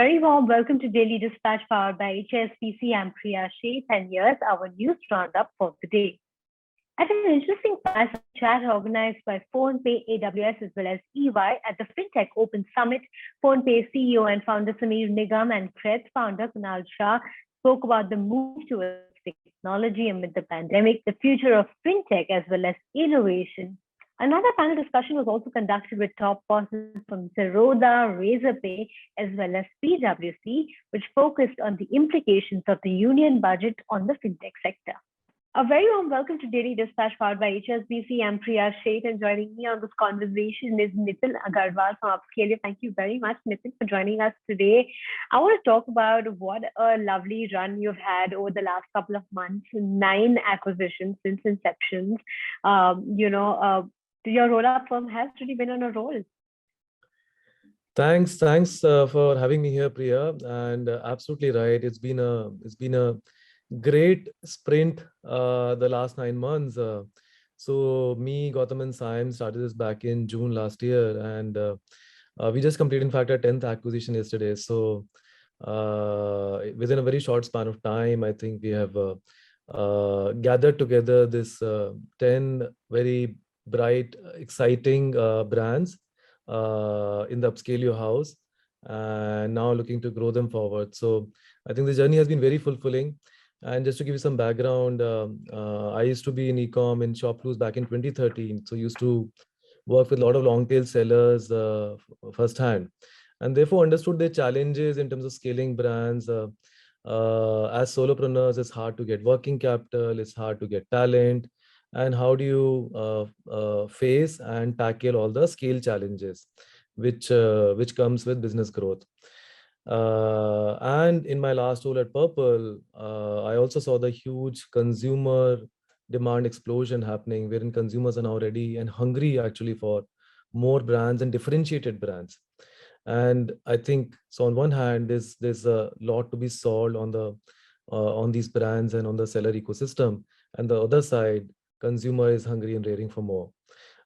very warm welcome to Daily Dispatch powered by HSBC. I'm Priya Sheth, and here's our news roundup for the day. At an interesting fireside chat organized by PhonePe, AWS, as well as EY at the FinTech Open Summit, PhonePe CEO and founder Sameer Nigam and Cred's founder Kunal Shah spoke about the move towards technology amid the pandemic, the future of FinTech, as well as innovation. Another panel discussion was also conducted with top bosses from Zerodha, Razorpay, as well as PwC, which focused on the implications of the union budget on the fintech sector. A very warm welcome to Daily Dispatch powered by HSBC. I'm Priya Sheth, and joining me on this conversation is Nitin Agarwal from UpScalio. Thank you very much, Nitin, for joining us today. I want to talk about what a lovely run you've had over the last couple of months. 9 acquisitions since inception. Your roll-up firm has really been on a roll. Thanks for having me here, Priya. And absolutely right. It's been a great sprint the last 9 months. So me, Gautam, and Saim started this back in June last year, and we just completed, in fact, our 10th acquisition yesterday. So within a very short span of time, I think we have gathered together this 10 very bright, exciting brands in the UpScalio house, and now looking to grow them forward. So I think the journey has been very fulfilling. And just to give you some background, I used to be in e-com in ShopClues back in 2013. So used to work with a lot of long tail sellers firsthand, and therefore understood their challenges in terms of scaling brands. As solopreneurs, it's hard to get working capital, it's hard to get talent. And how do you face and tackle all the scale challenges which comes with business growth? And in my last role at Purple, I also saw the huge consumer demand explosion happening, wherein consumers are now ready and hungry actually for more brands and differentiated brands. And I think so. On one hand, there's a lot to be solved on these brands and on the seller ecosystem, and the other side, consumer is hungry and raring for more.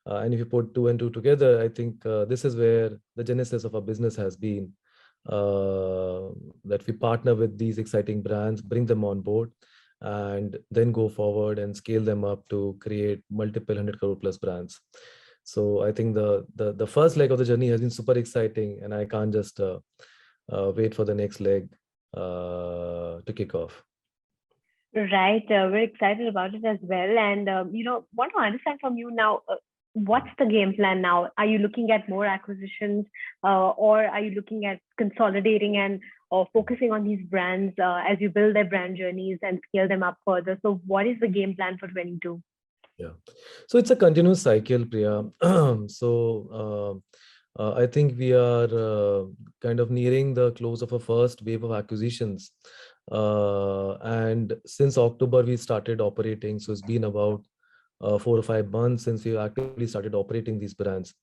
And if you put 2 and 2 together, I think this is where the genesis of our business has been, that we partner with these exciting brands, bring them on board, and then go forward and scale them up to create multiple 100 crore plus brands. So I think the first leg of the journey has been super exciting, and I can't just wait for the next leg to kick off. Right. We're excited about it as well. And, want to understand from you now, what's the game plan now? Are you looking at more acquisitions or are you looking at consolidating and or focusing on these brands as you build their brand journeys and scale them up further? So what is the game plan for 22? Yeah. So it's a continuous cycle, Priya. I think we are kind of nearing the close of a first wave of acquisitions. And since October, we started operating. So it's been about 4 or 5 months since we actively started operating these brands.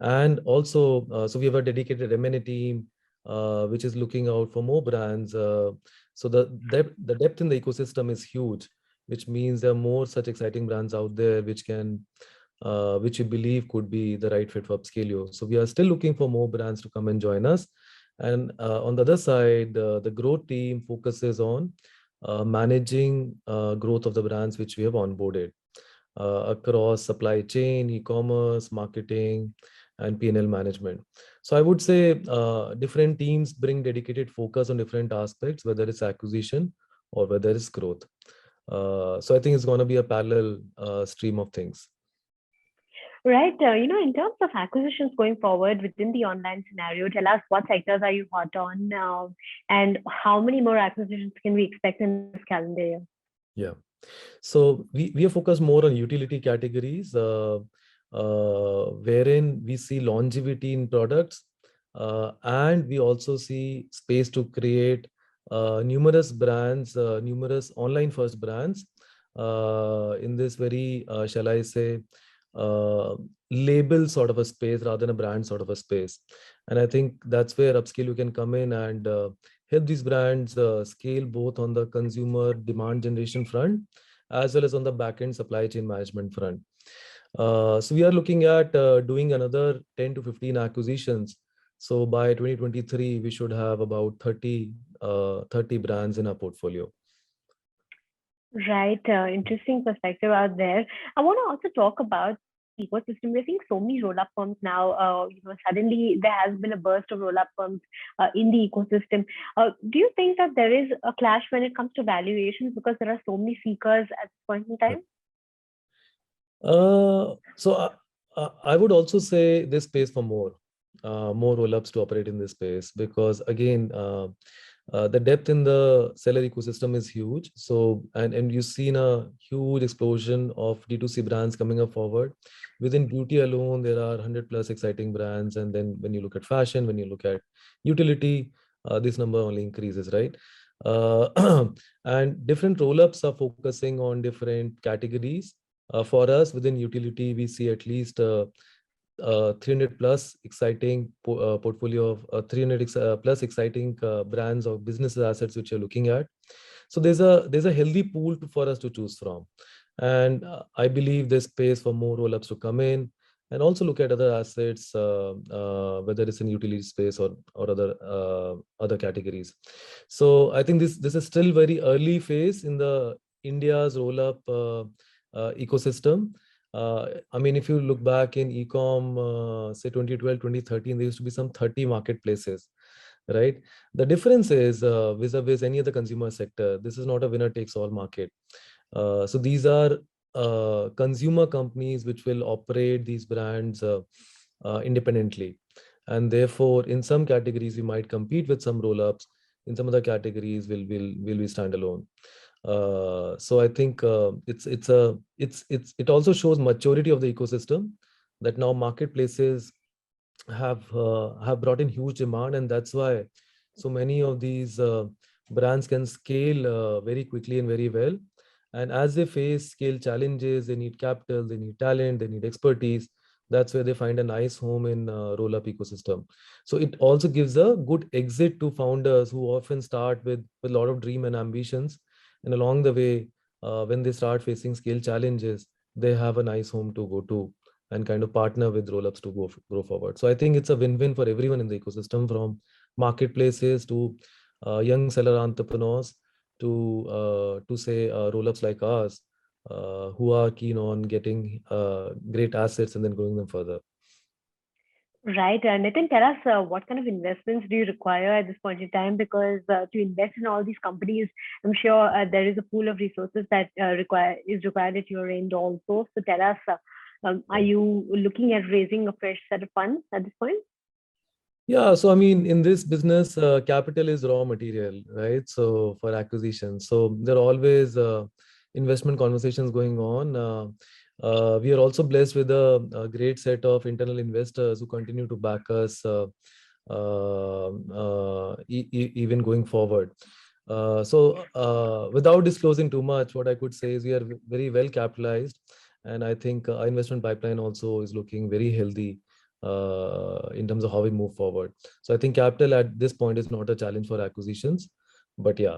And also, so we have a dedicated M&A team, which is looking out for more brands. So the depth in the ecosystem is huge, which means there are more such exciting brands out there which we believe could be the right fit for UpScalio. So we are still looking for more brands to come and join us. And on the other side, the growth team focuses on managing growth of the brands which we have onboarded across supply chain, e-commerce, marketing, and P&L management. So I would say different teams bring dedicated focus on different aspects, whether it's acquisition or whether it's growth. So I think it's going to be a parallel stream of things. Right. In terms of acquisitions going forward within the online scenario, tell us what sectors are you hot on now, and how many more acquisitions can we expect in this calendar year? Yeah. So we are focused more on utility categories, wherein we see longevity in products, and we also see space to create numerous brands, numerous online first brands in this very, shall I say, label sort of a space rather than a brand sort of a space. And I think that's where UpScalio can come in and help these brands scale both on the consumer demand generation front as well as on the backend supply chain management front. So we are looking at doing another 10 to 15 acquisitions So by 2023, we should have about 30 brands in our portfolio. Right, interesting perspective out there. I want to also talk about ecosystem. We're seeing so many roll-up firms now. Suddenly there has been a burst of roll-up firms in the ecosystem. Do you think that there is a clash when it comes to valuations because there are so many seekers at this point in time? I would also say there's space for more roll-ups to operate in this space, because again, the depth in the seller ecosystem is huge. So, and you've seen a huge explosion of D2C brands coming up forward. Within beauty alone, there are 100 plus exciting brands. And then when you look at fashion, when you look at utility, this number only increases, right? And different roll-ups are focusing on different categories. For us within utility, we see at least 300 plus exciting portfolio of 300 plus exciting brands or business assets which you're looking at. So there's a healthy pool for us to choose from, and I believe there's space for more roll-ups to come in, and also look at other assets, whether it's in utility space or other categories. So I think this is still very early phase in the India's roll-up ecosystem. I mean, if you look back in ecom, say 2012, 2013, there used to be some 30 marketplaces, right? The difference is vis-a-vis any other consumer sector, this is not a winner takes all market. So these are consumer companies which will operate these brands independently. And therefore, in some categories, we might compete with some roll-ups. In some other categories, will we stand alone. So I think it also shows maturity of the ecosystem, that now marketplaces have brought in huge demand, and that's why so many of these brands can scale very quickly and very well. And as they face scale challenges, they need capital, they need talent, they need expertise. That's where they find a nice home in roll-up ecosystem. So it also gives a good exit to founders who often start with a lot of dream and ambitions, and along the way, when they start facing scale challenges, they have a nice home to go to and kind of partner with roll-ups to grow forward. So I think it's a win-win for everyone in the ecosystem, from marketplaces to young seller entrepreneurs to say roll-ups like ours, who are keen on getting great assets and then growing them further. Right. Nitin, tell us what kind of investments do you require at this point in time? Because to invest in all these companies, I'm sure there is a pool of resources that is required at your end also. So tell us, are you looking at raising a fresh set of funds at this point? Yeah, so I mean, in this business, capital is raw material, right? So for acquisitions, so there are always investment conversations going on. We are also blessed with a great set of internal investors who continue to back us even going forward. Without disclosing too much, what I could say is we are very well capitalized, and I think our investment pipeline also is looking very healthy in terms of how we move forward. So I think capital at this point is not a challenge for acquisitions, but yeah,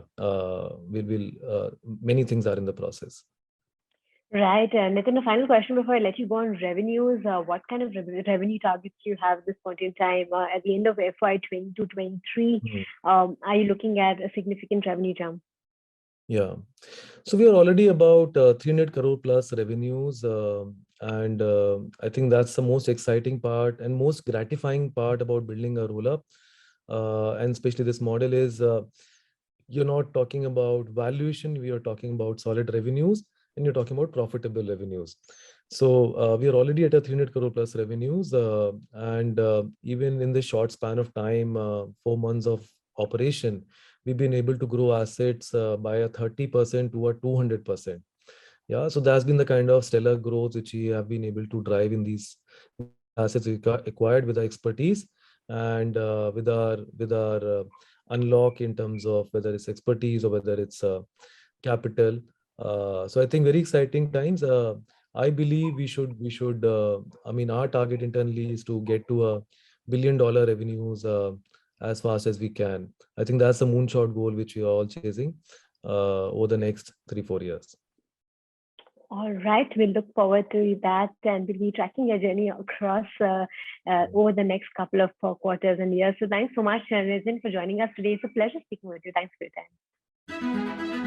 many things are in the process. Right. Nitin, a final question before I let you go on revenues. What kind of revenue targets do you have at this point in time? At the end of FY 22-23, are you looking at a significant revenue jump? Yeah. So we are already about 300 crore plus revenues. And I think that's the most exciting part and most gratifying part about building a roll-up. And especially this model is you're not talking about valuation, we are talking about solid revenues, and you're talking about profitable revenues. So we are already at a 300 crore plus revenues. And even in the short span of time, 4 months of operation, we've been able to grow assets by a 30% to a 200%. Yeah, so that's been the kind of stellar growth which we have been able to drive in these assets we acquired with our expertise and with our unlock in terms of whether it's expertise or whether it's capital. So I think very exciting times. I believe we should. I mean, our target internally is to get to $1 billion revenues as fast as we can. I think that's a moonshot goal which we are all chasing over the next 3-4 years. All right, we'll look forward to that, and we'll be tracking your journey across over the next couple of quarters and years. So thanks so much, Nitin, for joining us today. It's a pleasure speaking with you. Thanks for your time.